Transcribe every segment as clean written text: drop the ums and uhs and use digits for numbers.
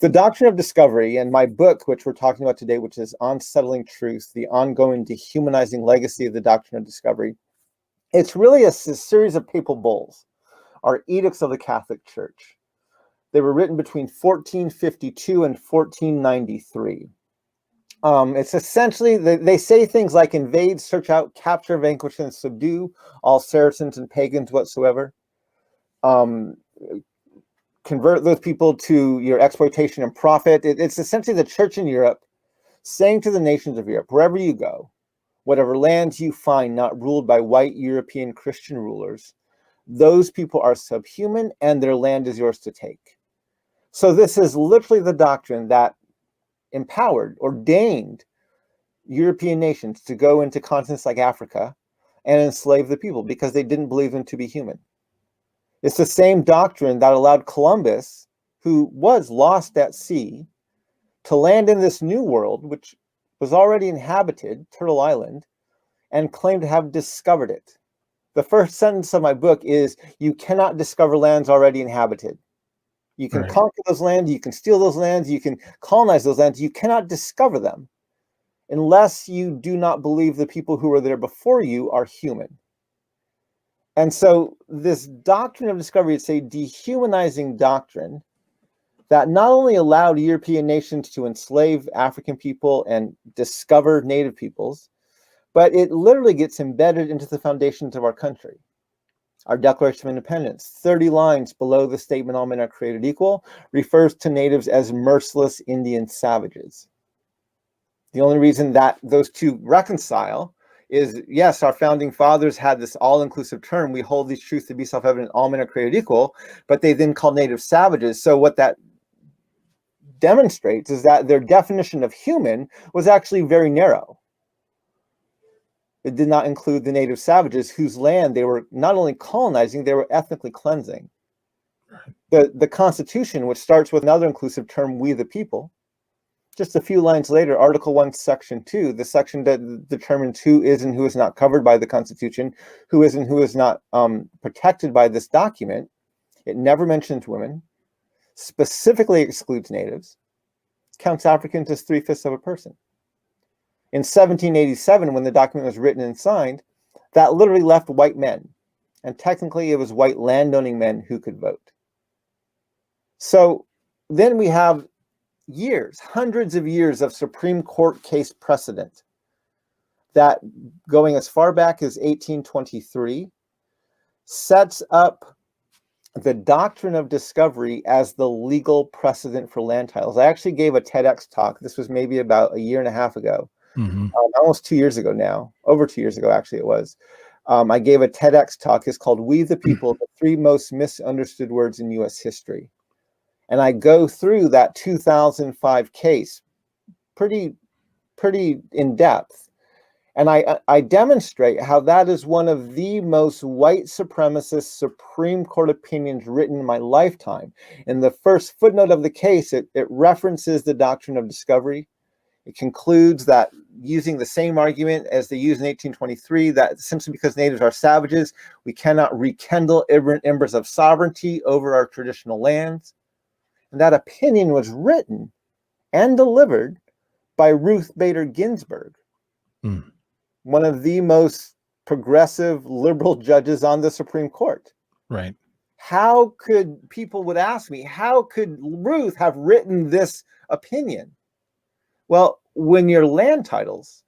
The Doctrine of Discovery, and my book, which we're talking about today, which is Unsettling Truths, the ongoing dehumanizing legacy of the Doctrine of Discovery, it's really a series of papal bulls, or edicts of the Catholic Church. They were written between 1452 and 1493. It's essentially, they say things like invade, search out, capture, vanquish, and subdue all Saracens and pagans whatsoever. Convert those people to your exploitation and profit. It's essentially the church in Europe saying to the nations of Europe, wherever you go, whatever lands you find not ruled by white European Christian rulers, those people are subhuman and their land is yours to take. So this is literally the doctrine that empowered, ordained European nations to go into continents like Africa and enslave the people because they didn't believe them to be human. It's the same doctrine that allowed Columbus, who was lost at sea, to land in this new world, which was already inhabited, Turtle Island, and claimed to have discovered it. The first sentence of my book is, you cannot discover lands already inhabited. You can conquer those lands, you can steal those lands, you can colonize those lands. You cannot discover them unless you do not believe the people who were there before you are human. And so this Doctrine of Discovery, it's a dehumanizing doctrine that not only allowed European nations to enslave African people and discover native peoples, but it literally gets embedded into the foundations of our country. Our Declaration of Independence, 30 lines below the statement all men are created equal, refers to natives as merciless Indian savages. The only reason that those two reconcile is, yes, our founding fathers had this all-inclusive term, we hold these truths to be self-evident, all men are created equal, but they then called natives savages. So what that demonstrates is that their definition of human was actually very narrow. It did not include the native savages whose land they were not only colonizing, they were ethnically cleansing. The Constitution, which starts with another inclusive term, we the people, just a few lines later, Article 1, Section 2, the section that determines who is and who is not covered by the Constitution, who is and who is not protected by this document, it never mentions women, specifically excludes natives, counts Africans as 3/5 of a person. In 1787, when the document was written and signed, that literally left white men. And technically, it was white landowning men who could vote. So then we have years, hundreds of years of Supreme Court case precedent that, going as far back as 1823, sets up the Doctrine of Discovery as the legal precedent for land titles. I actually gave a TEDx talk. This was maybe about a year and a half ago. Almost 2 years ago now, over 2 years ago, actually it was. I gave a TEDx talk. It's called We the People, the 3 Most Misunderstood Words in U.S. History. And I go through that 2005 case pretty in depth. And I demonstrate how that is one of the most white supremacist Supreme Court opinions written in my lifetime. In the first footnote of the case, it references the Doctrine of Discovery. It concludes that, using the same argument as they used in 1823, that simply because natives are savages, we cannot rekindle embers of sovereignty over our traditional lands. And that opinion was written and delivered by Ruth Bader Ginsburg, one of the most progressive liberal judges on the Supreme Court. Right. How could, people would ask me, how could Ruth have written this opinion? Well, when your land titles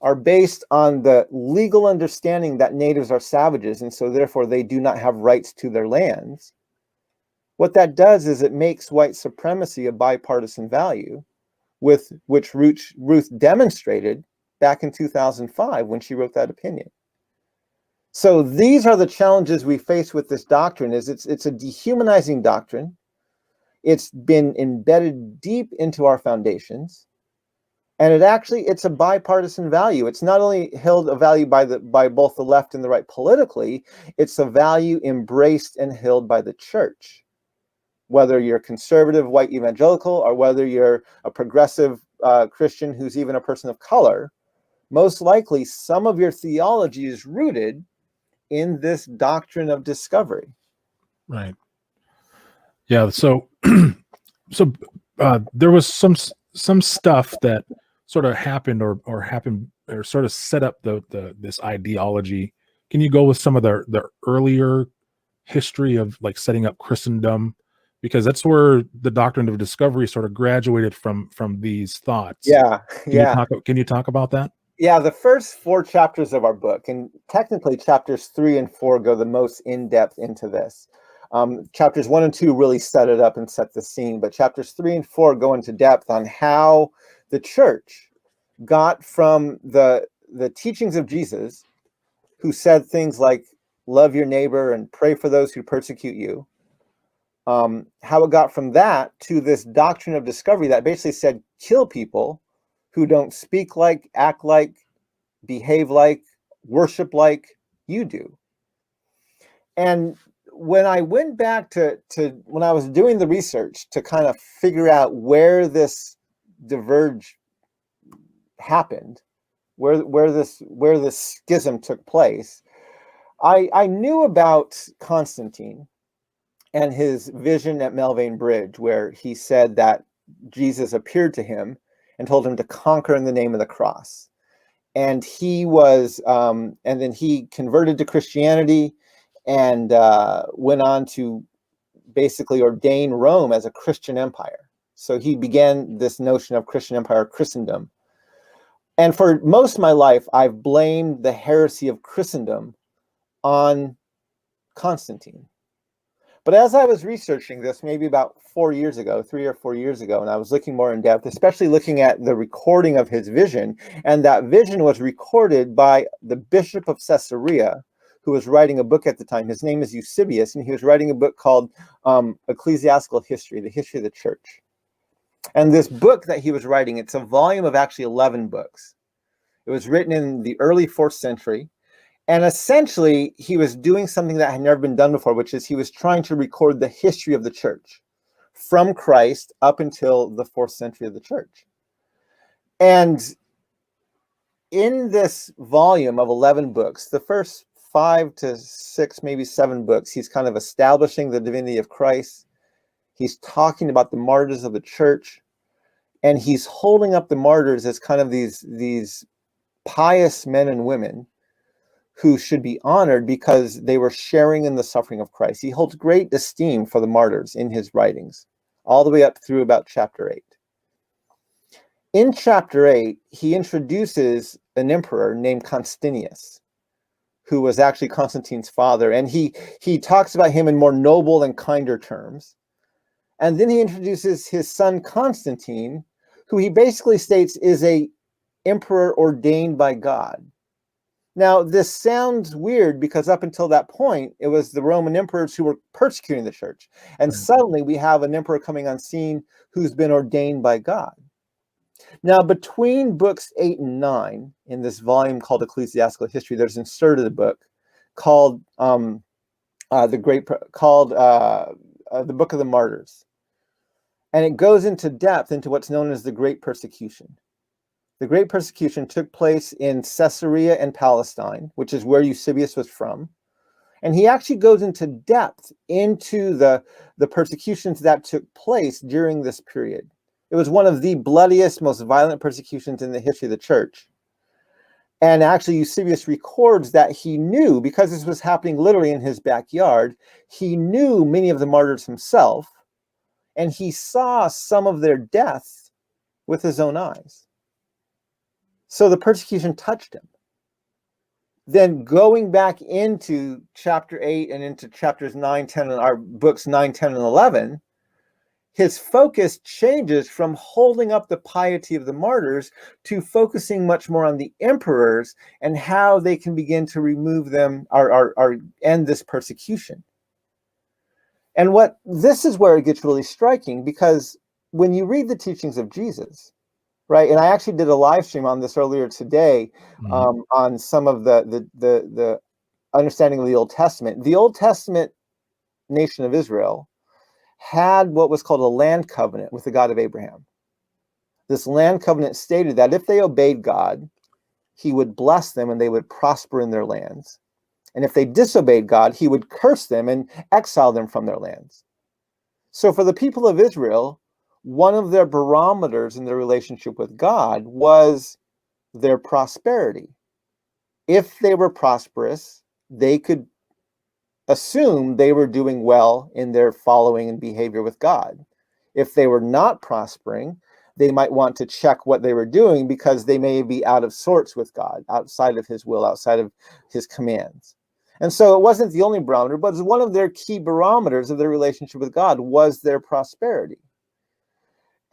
are based on the legal understanding that natives are savages, and so therefore they do not have rights to their lands, what that does is it makes white supremacy a bipartisan value, with which Ruth demonstrated back in 2005 when she wrote that opinion. So these are the challenges we face with this doctrine. It's a dehumanizing doctrine. It's been embedded deep into our foundations. And it's a bipartisan value. It's not only held a value by both the left and the right politically, it's a value embraced and held by the church. Whether you're conservative, white evangelical, or whether you're a progressive Christian who's even a person of color, most likely some of your theology is rooted in this Doctrine of Discovery. Right. Yeah. So there was some stuff that sort of happened or happened or sort of set up this ideology. Can you go with some of the earlier history of like setting up Christendom? Because that's where the Doctrine of Discovery sort of graduated from these thoughts. Yeah, yeah. Can you talk about that? Yeah, the first 4 chapters of our book, and technically chapters 3 and 4 go the most in-depth into this. Chapters 1 and 2 really set it up and set the scene, but chapters 3 and 4 go into depth on how the church got from the teachings of Jesus, who said things like, love your neighbor and pray for those who persecute you, how it got from that to this doctrine of discovery that basically said, kill people who don't speak like, act like, behave like, worship like you do. And when I went back to when I was doing the research to kind of figure out where this diverge happened, where this schism took place, I knew about Constantine and his vision at Melvain Bridge, where he said that Jesus appeared to him and told him to conquer in the name of the cross. And he was, and then he converted to Christianity and went on to basically ordain Rome as a Christian empire. So he began this notion of Christian empire, Christendom. And for most of my life, I've blamed the heresy of Christendom on Constantine. But as I was researching this, maybe about 4 years ago, 3 or 4 years ago, and I was looking more in depth, especially looking at the recording of his vision, and that vision was recorded by the Bishop of Caesarea, who was writing a book at the time. His name is Eusebius, and he was writing a book called Ecclesiastical History, the history of the church. And this book that he was writing, it's a volume of actually 11 books. It was written in the early 4th century. And essentially, he was doing something that had never been done before, which is he was trying to record the history of the church from Christ up until the 4th century of the church. And in this volume of 11 books, the first 5 to 6, maybe 7 books, he's kind of establishing the divinity of Christ. He's talking about the martyrs of the church, and he's holding up the martyrs as kind of these pious men and women who should be honored because they were sharing in the suffering of Christ. He holds great esteem for the martyrs in his writings, all the way up through about chapter 8. In chapter 8, he introduces an emperor named Constantinius, who was actually Constantine's father, and he talks about him in more noble and kinder terms. And then he introduces his son Constantine, who he basically states is a emperor ordained by God. Now, this sounds weird because up until that point, it was the Roman emperors who were persecuting the church. And suddenly we have an emperor coming on scene who's been ordained by God. Now, between books 8 and 9 in this volume called Ecclesiastical History, there's inserted a book called the Book of the Martyrs. And it goes into depth into what's known as the Great Persecution. The Great Persecution took place in Caesarea and Palestine, which is where Eusebius was from. And he actually goes into depth into the persecutions that took place during this period. It was one of the bloodiest, most violent persecutions in the history of the church. And actually, Eusebius records that he knew, because this was happening literally in his backyard, he knew many of the martyrs himself, and he saw some of their deaths with his own eyes. So the persecution touched him. Then going back into chapter 8 and into chapters 9, 10, and our books 9, 10, and 11, his focus changes from holding up the piety of the martyrs to focusing much more on the emperors and how they can begin to remove them or end this persecution. And this is where it gets really striking, because when you read the teachings of Jesus, right, and I actually did a live stream on this earlier today, on some of the understanding of the Old Testament. The Old Testament nation of Israel had what was called a land covenant with the God of Abraham. This land covenant stated that if they obeyed God, he would bless them and they would prosper in their lands. And if they disobeyed God, he would curse them and exile them from their lands. So for the people of Israel, one of their barometers in their relationship with God was their prosperity. If they were prosperous, they could assume they were doing well in their following and behavior with God. If they were not prospering, they might want to check what they were doing because they may be out of sorts with God, outside of his will, outside of his commands. And so it wasn't the only barometer, but it's one of their key barometers of their relationship with God was their prosperity.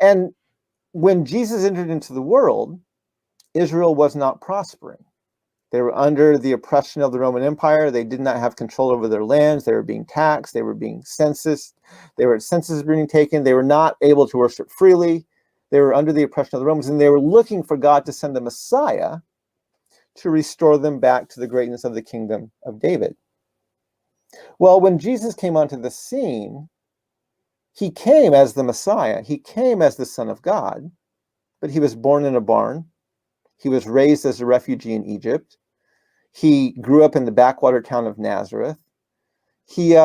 And when Jesus entered into the world, Israel was not prospering. They were under the oppression of the Roman Empire. They did not have control over their lands. They were being taxed. They were being censused. Censuses being taken. They were not able to worship freely. They were under the oppression of the Romans, and they were looking for God to send a Messiah to restore them back to the greatness of the kingdom of David. Well, when Jesus came onto the scene, he came as the Messiah. He came as the Son of God, but he was born in a barn. He was raised as a refugee in Egypt. He grew up in the backwater town of Nazareth. He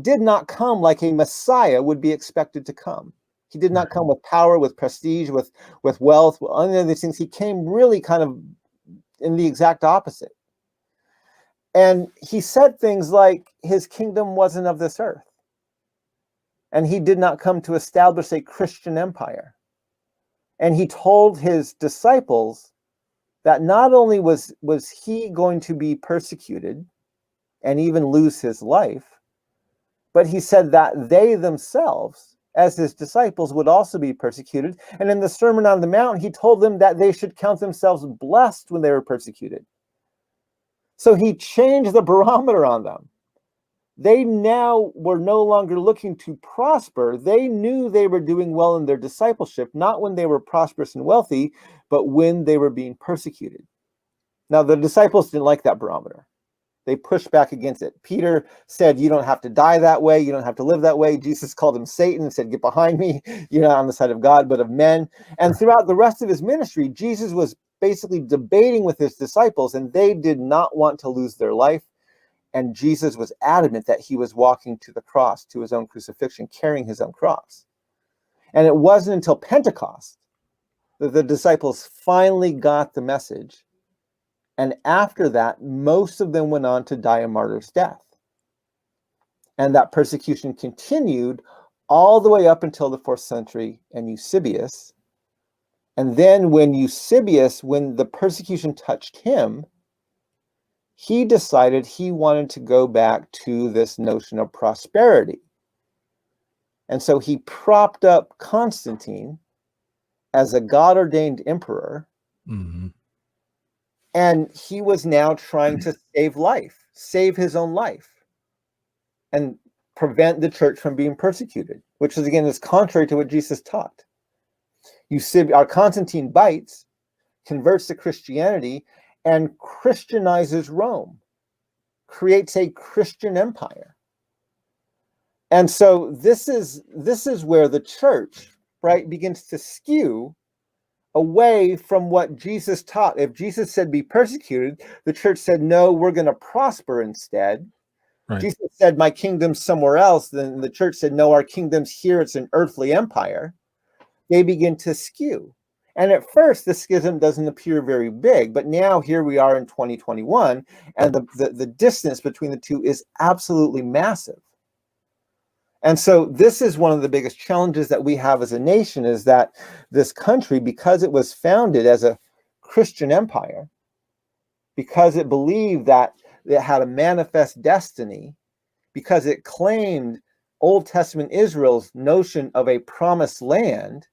did not come like a Messiah would be expected to come. He did not come with power, with prestige, with wealth, with any of these things. He came really kind of in the exact opposite. And he said things like his kingdom wasn't of this earth. And he did not come to establish a Christian empire. And he told his disciples that not only was he going to be persecuted and even lose his life, but he said that they themselves, as his disciples, would also be persecuted. And in the Sermon on the Mount, he told them that they should count themselves blessed when they were persecuted. So he changed the barometer on them. They now were no longer looking to prosper. They knew they were doing well in their discipleship, not when they were prosperous and wealthy, but when they were being persecuted. Now, the disciples didn't like that barometer. They pushed back against it. Peter said, you don't have to die that way. You don't have to live that way. Jesus called him Satan and said, get behind me. You're not on the side of God, but of men. And throughout the rest of his ministry, Jesus was basically debating with his disciples, and they did not want to lose their life. And Jesus was adamant that he was walking to the cross, to his own crucifixion, carrying his own cross. And it wasn't until Pentecost that the disciples finally got the message. And after that, most of them went on to die a martyr's death. And that persecution continued all the way up until the 4th century and Eusebius. And then when the persecution touched him, he decided he wanted to go back to this notion of prosperity. And so he propped up Constantine as a God-ordained emperor. Mm-hmm. And he was now trying to save his own life, and prevent the church from being persecuted, which is contrary to what Jesus taught. Constantine bites, converts to Christianity, and Christianizes Rome, creates a Christian empire. And so this is where the church, right, begins to skew away from what Jesus taught. If Jesus said be persecuted, the church said, no, we're going to prosper instead. Right. Jesus said, my kingdom's somewhere else. Then the church said, no, our kingdom's here. It's an earthly empire. They begin to skew. And at first, the schism doesn't appear very big, but now here we are in 2021, and the distance between the two is absolutely massive. And so this is one of the biggest challenges that we have as a nation, is that this country, because it was founded as a Christian empire, because it believed that it had a manifest destiny, because it claimed Old Testament Israel's notion of a promised land,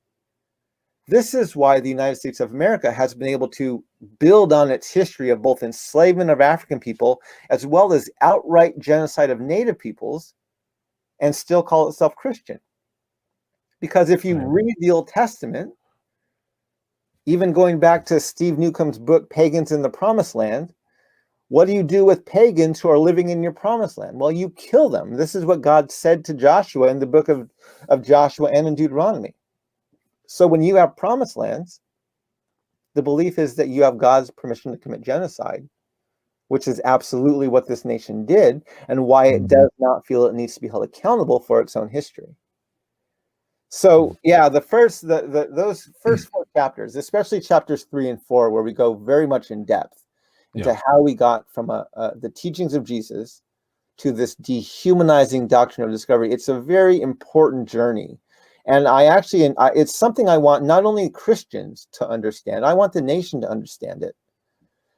this is why the United States of America has been able to build on its history of both enslavement of African people as well as outright genocide of Native peoples, and still call itself Christian. Because if you read the Old Testament, even going back to Steve Newcomb's book, Pagans in the Promised Land, what do you do with pagans who are living in your promised land? Well, you kill them. This is what God said to Joshua in the book of Joshua and in Deuteronomy. So when you have promised lands, the belief is that you have God's permission to commit genocide, which is absolutely what this nation did, and why it does not feel it needs to be held accountable for its own history. So yeah, those first four chapters, especially chapters 3 and 4, where we go very much in depth into how we got from the teachings of Jesus to this dehumanizing doctrine of discovery. It's a very important journey. And it's something I want not only Christians to understand, I want the nation to understand it.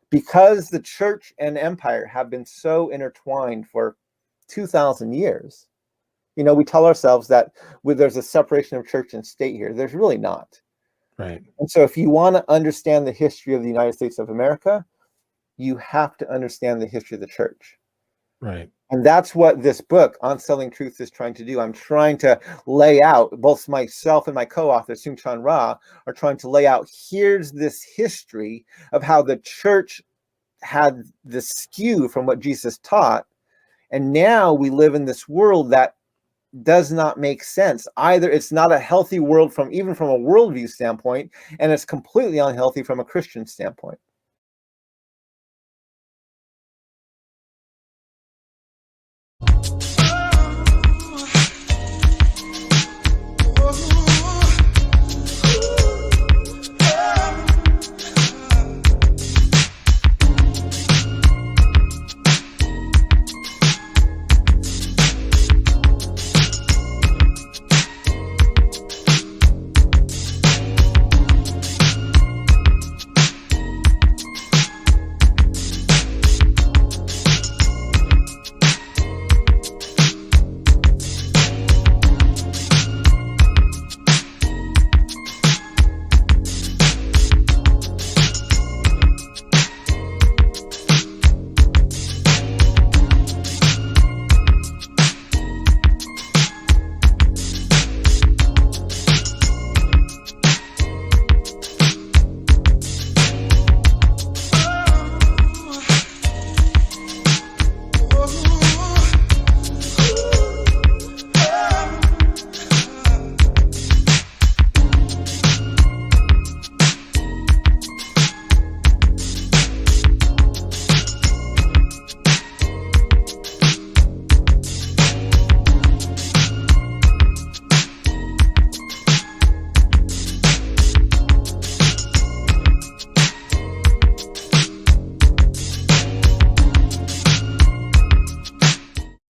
Because the church and empire have been so intertwined for 2,000 years. You know, we tell ourselves that there's a separation of church and state here. There's really not. Right. And so if you want to understand the history of the United States of America, you have to understand the history of the church. Right. And that's what this book, Unsettling Truths, is trying to do. I'm trying to lay out, both myself and my co-author, Soong-Chan Rah, are trying to lay out, here's this history of how the church had this skew from what Jesus taught. And now we live in this world that does not make sense. Either it's not a healthy world even from a worldview standpoint, and it's completely unhealthy from a Christian standpoint.